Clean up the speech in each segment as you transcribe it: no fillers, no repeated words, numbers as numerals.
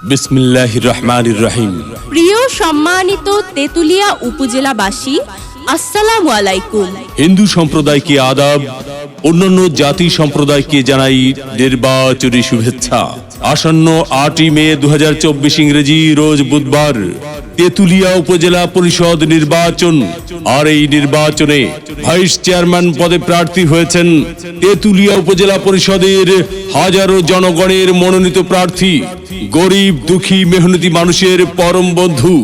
বিসমিল্লাহির রহমানির রহিম। প্রিয় সম্মানিত তেতুলিয়া উপজেলাবাসী, আসসালামু আলাইকুম। হিন্দু সম্প্রদায়কে আদাব, অন্যান্য জাতি সম্প্রদায়কে জানাই নির্বাচনী শুভেচ্ছা। আসন্ন 8 মে 2024 ইংরেজি রোজ বুধবার তেতুলিয়া উপজেলা পরিষদ নির্বাচন। আর এই নির্বাচনে ভাইস চেয়ারম্যান পদে প্রার্থী হয়েছেন তেতুলিয়া উপজেলা পরিষদের হাজারো জনগণের মনোনীত প্রার্থী, গরিব দুঃখী মেহনতি মানুষের পরম বন্ধু,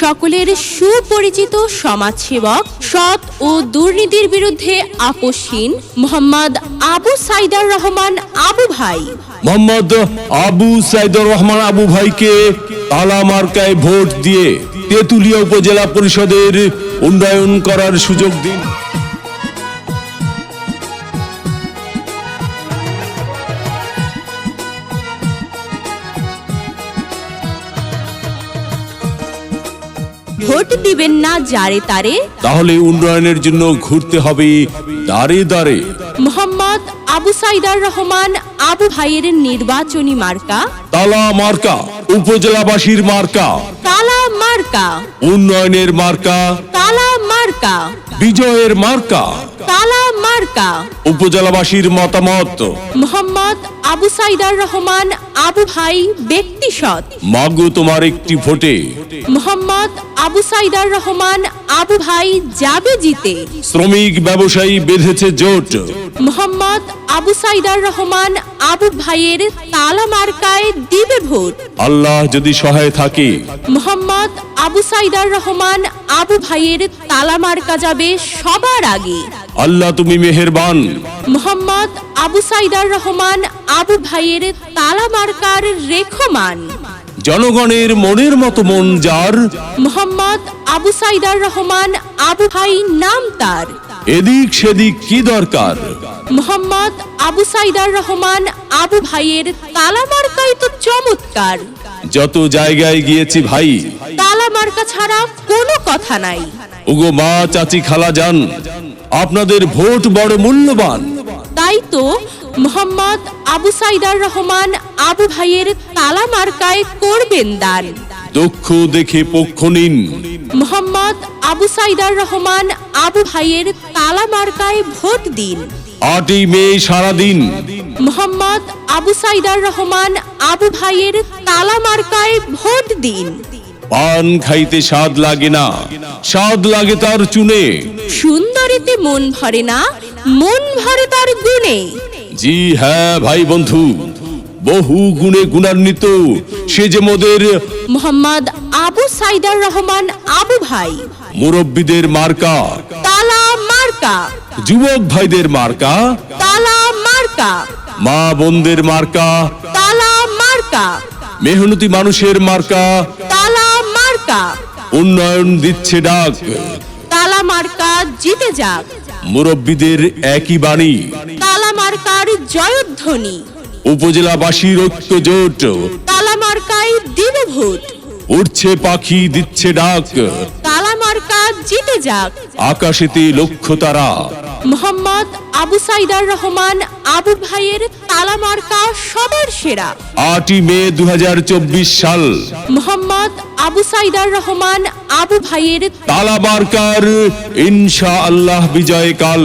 সকলের সুপরিচিত সমাজসেবক, সৎ ও দুর্নীতির বিরুদ্ধে আপোষহীন মোহাম্মদ আবু সাইদার রহমান আবু ভাই। মোহাম্মদ আবু সাইদুর রহমান আবু ভাইকে তালা মার্কায় ভোট দিয়ে তেতুলিয়া উপজেলা পরিষদের উন্নয়ন করার সুযোগ দিন। ভোট দিবেন না যারে তারে, তাহলে উন্নয়নের জন্য ঘুরতে হবে দাঁড়ে দাঁড়ে। মোহাম্মদ আবু সাইদার রহমান আবু ভাইয়ের নির্বাচনী মার্কা তালা মার্কা, উপজেলাবাসীর মার্কা, তালা মার্কা, উন্নয়নের মার্কা, তালা মার্কা, বিজয়ের মার্কা, তালা মার্কা। উপজেলাবাসীর মতামত। মোহাম্মদ আবু সাইদার রহমান আবু ভাই ব্যক্তি সৎ। মাগো তোমার একটি ভোটে মোহাম্মদ আবু সাইদার রহমান আবু ভাই যাবে জিতে। শ্রমিক ব্যবসায়ী বেঁধেছে জোট। মোহাম্মদ আবু সাইদার রহমান আবু ভাইয়ের তালা মার্কায় দিবে ভোট। আল্লাহ যদি সহায় থাকে, মোহাম্মদ আবু সাইদার রহমান আবু ভাইয়ের তালা মার্কা যাবে সবার আগে। আল্লাহ তুমি মেহেরবান। মোহাম্মদ আবু সাইদার রহমান আবু ভাইয়ের তালা মার্কার রেখমান। জনগণের মনের মতো মন যার, মোহাম্মদ আবু সাইদার রহমান আবু ভাই নাম তার। এদিক সেদিক কি দরকার, মোহাম্মদ আবু সাইদার রহমান আবু ভাইয়ের তালা মার্কাই তো চমৎকার। যত জায়গায় গিয়েছি ভাই, তালা মার্কা ছাড়া কোনো কথা নাই। ওগো মা চাচি খালা যান, আপনাদের ভোট বড় মূল্যবান। তাই তো মোহাম্মদ আবু সাইদার রহমান আবু ভাইয়ের তালা মার্কায় করবেন দান। দক্ষ দেখে পক্ষ নিন। মোহাম্মদ আবু সাইদার রহমান আবু ভাইয়ের তালা মার্কায় ভোট দিন। 8 মে সারাদিন মোহাম্মদ আবু সাইদার রহমান আবু ভাইয়ের তালা মার্কায় ভোট দিন। পান খাইতে স্বাদ লাগে না, স্বাদ লাগে তার চুনে। সুন্দরীতে মন ভরে না, মন ভরে তার গুণে। জি হ্যাঁ ভাই বন্ধু, বহু গুণে গুণান্বিত সে যে মোদের মোহাম্মদ আবু সাইদার রহমান আবু ভাই। মুরব্বীদের মার্কা, তালা মার্কা, যুবক ভাইদের মার্কা, তালা মার্কা, মা বোনদের মার্কা, তালা মার্কা, মেহনতি মানুষের মার্কা। তালা মার্কা, উন্নয়ন দিচ্ছে ডাক, তালা মার্কা জিতে যাক। মুরব্বীদের একই বাণী, তালা মার্কার জয়ধ্বনি। উপজেলাবাসীর ঐক্য জোট, তালা মার্কায় দিবে ভোট। উঠছে পাখি দিচ্ছে ডাক, তালা মার্কা জিতে যাক। আকাশেতে লক্ষ্য তারা। মোহাম্মদ আবু সাইদার রহমান আবু ভাইয়ের তালা মার্কা সবার সেরা। 8 মে 2024 সাল মোহাম্মদ আবু সাইদার রহমান আবু ভাইয়ের তালা মার্কার ইনশাআল্লাহ বিজয় কাল।